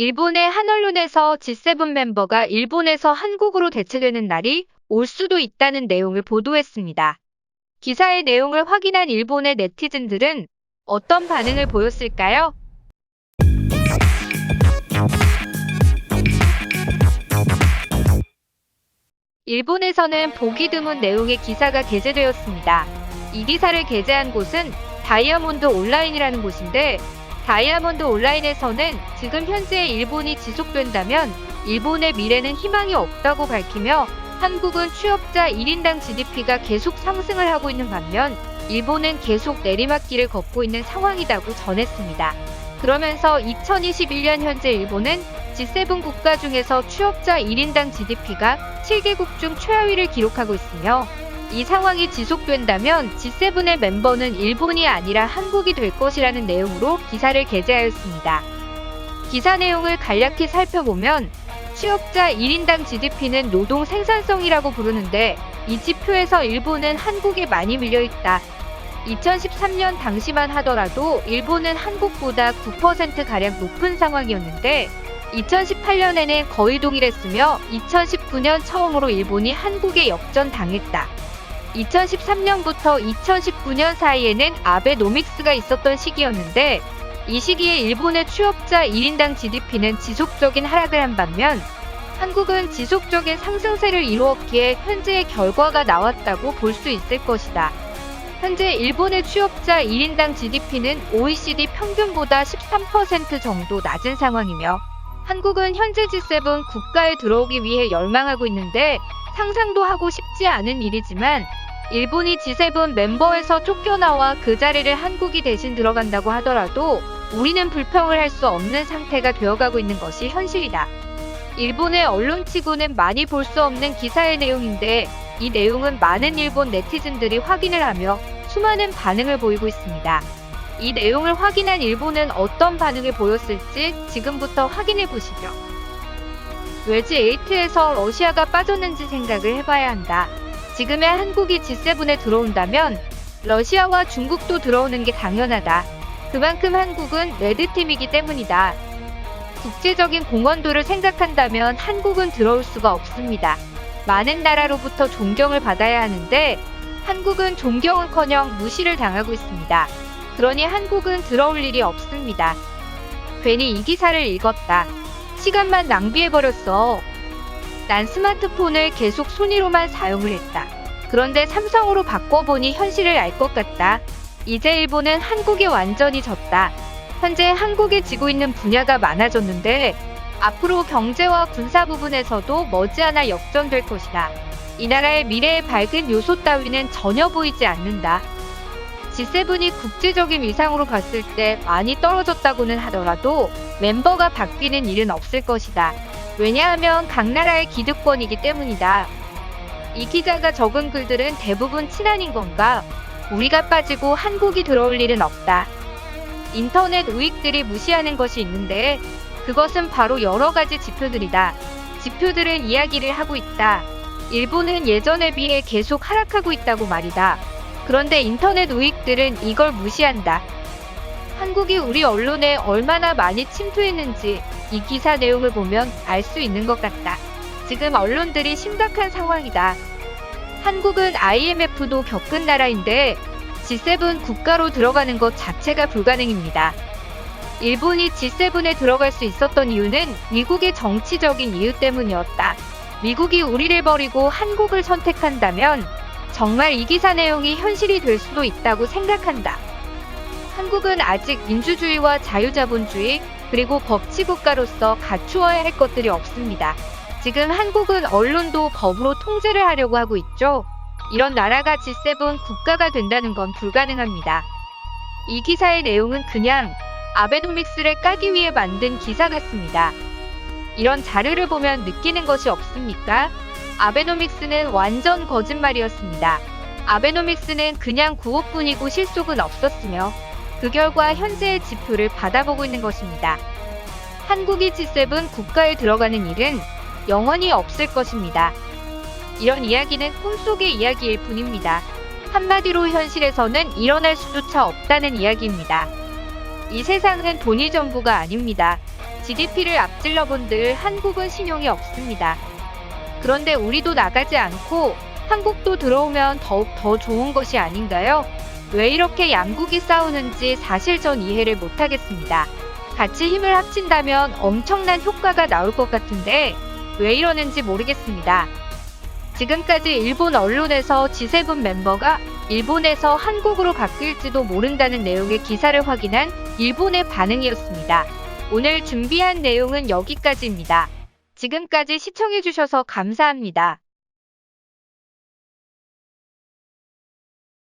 일본의 한 언론에서 G7 멤버가 일본에서 한국으로 대체되는 날이 올 수도 있다는 내용을 보도했습니다. 기사의 내용을 확인한 일본의 네티즌들은 어떤 반응을 보였을까요? 일본에서는 보기 드문 내용의 기사가 게재되었습니다. 이 기사를 게재한 곳은 다이아몬드 온라인이라는 곳인데, 다이아몬드 온라인에서는 지금 현재 일본이 지속된다면 일본의 미래는 희망이 없다고 밝히며, 한국은 취업자 1인당 GDP가 계속 상승을 하고 있는 반면 일본은 계속 내리막길을 걷고 있는 상황이라고 전했습니다. 그러면서 2021년 현재 일본은 G7 국가 중에서 취업자 1인당 GDP가 7개국 중 최하위를 기록하고 있으며, 이 상황이 지속된다면 G7의 멤버는 일본이 아니라 한국이 될 것이라는 내용으로 기사를 게재하였습니다. 기사 내용을 간략히 살펴보면, 취업자 1인당 GDP는 노동 생산성이라고 부르는데, 이 지표에서 일본은 한국에 많이 밀려있다. 2013년 당시만 하더라도 일본은 한국보다 9%가량 높은 상황이었는데, 2018년에는 거의 동일했으며 2019년 처음으로 일본이 한국에 역전당했다. 2013년부터 2019년 사이에는 아베노믹스가 있었던 시기였는데, 이 시기에 일본의 취업자 1인당 GDP는 지속적인 하락을 한 반면 한국은 지속적인 상승세를 이루었기에 현재의 결과가 나왔다고 볼 수 있을 것이다. 현재 일본의 취업자 1인당 GDP는 OECD 평균보다 13% 정도 낮은 상황이며, 한국은 현재 G7 국가에 들어오기 위해 열망하고 있는데 상상도 하고 싶지 않은 일이지만, 일본이 G7 멤버에서 쫓겨나와 그 자리를 한국이 대신 들어간다고 하더라도 우리는 불평을 할 수 없는 상태가 되어가고 있는 것이 현실이다. 일본의 언론치고는 많이 볼 수 없는 기사의 내용인데, 이 내용은 많은 일본 네티즌들이 확인을 하며 수많은 반응을 보이고 있습니다. 이 내용을 확인한 일본은 어떤 반응을 보였을지 지금부터 확인해 보시죠. 웨지 8에서 러시아가 빠졌는지 생각을 해봐야 한다. 지금의 한국이 G7에 들어온다면 러시아와 중국도 들어오는 게 당연하다. 그만큼 한국은 레드팀이기 때문이다. 국제적인 공헌도를 생각한다면 한국은 들어올 수가 없습니다. 많은 나라로부터 존경을 받아야 하는데 한국은 존경은커녕 무시를 당하고 있습니다. 그러니 한국은 들어올 일이 없습니다. 괜히 이 기사를 읽었다. 시간만 낭비해버렸어. 난 스마트폰을 계속 소니로만 사용을 했다. 그런데 삼성으로 바꿔보니 현실을 알 것 같다. 이제 일본은 한국에 완전히 졌다. 현재 한국에 지고 있는 분야가 많아졌는데 앞으로 경제와 군사 부분에서도 머지않아 역전될 것이다. 이 나라의 미래의 밝은 요소 따위는 전혀 보이지 않는다. G7이 국제적인 위상으로 봤을 때 많이 떨어졌다고는 하더라도 멤버가 바뀌는 일은 없을 것이다. 왜냐하면 각 나라의 기득권이기 때문이다. 이 기자가 적은 글들은 대부분 친한인 건가? 우리가 빠지고 한국이 들어올 일은 없다. 인터넷 우익들이 무시하는 것이 있는데, 그것은 바로 여러 가지 지표들이다. 지표들은 이야기를 하고 있다. 일본은 예전에 비해 계속 하락하고 있다고 말이다. 그런데 인터넷 우익들은 이걸 무시한다. 한국이 우리 언론에 얼마나 많이 침투했는지 이 기사 내용을 보면 알 수 있는 것 같다. 지금 언론들이 심각한 상황이다. 한국은 IMF도 겪은 나라인데 G7 국가로 들어가는 것 자체가 불가능입니다. 일본이 G7에 들어갈 수 있었던 이유는 미국의 정치적인 이유 때문이었다. 미국이 우리를 버리고 한국을 선택한다면 정말 이 기사 내용이 현실이 될 수도 있다고 생각한다. 한국은 아직 민주주의와 자유자본주의 그리고 법치국가로서 갖추어야 할 것들이 없습니다. 지금 한국은 언론도 법으로 통제를 하려고 하고 있죠. 이런 나라가 G7 국가가 된다는 건 불가능합니다. 이 기사의 내용은 그냥 아베노믹스를 까기 위해 만든 기사 같습니다. 이런 자료를 보면 느끼는 것이 없습니까? 아베노믹스는 완전 거짓말이었습니다. 아베노믹스는 그냥 구호뿐이고 실속은 없었으며 그 결과 현재의 지표를 받아보고 있는 것입니다. 한국이 G7 국가에 들어가는 일은 영원히 없을 것입니다. 이런 이야기는 꿈속의 이야기일 뿐입니다. 한마디로 현실에서는 일어날 수조차 없다는 이야기입니다. 이 세상은 돈이 전부가 아닙니다. GDP를 앞질러 본들 한국은 신용이 없습니다. 그런데 우리도 나가지 않고 한국도 들어오면 더욱 더 좋은 것이 아닌가요? 왜 이렇게 양국이 싸우는지 사실 전 이해를 못하겠습니다. 같이 힘을 합친다면 엄청난 효과가 나올 것 같은데 왜 이러는지 모르겠습니다. 지금까지 일본 언론에서 G7 멤버가 일본에서 한국으로 바뀔지도 모른다는 내용의 기사를 확인한 일본의 반응이었습니다. 오늘 준비한 내용은 여기까지입니다. 지금까지 시청해주셔서 감사합니다.